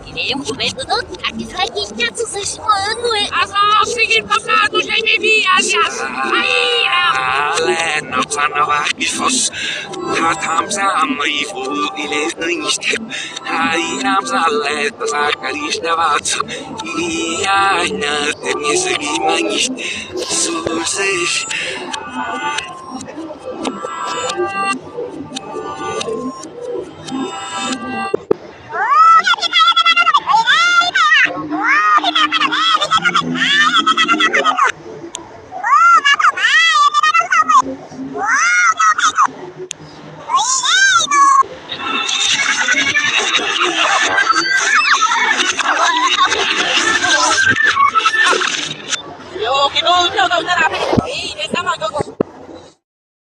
Iremos método aqui saquinha dos mano a seguir passado já me vi aliás aí Lena Tanava Bifos Tatamsa Maifu ile Nistep Ainamsa Leta Sakarishnavat Iana Temisagi Manist Susish Yo, que no,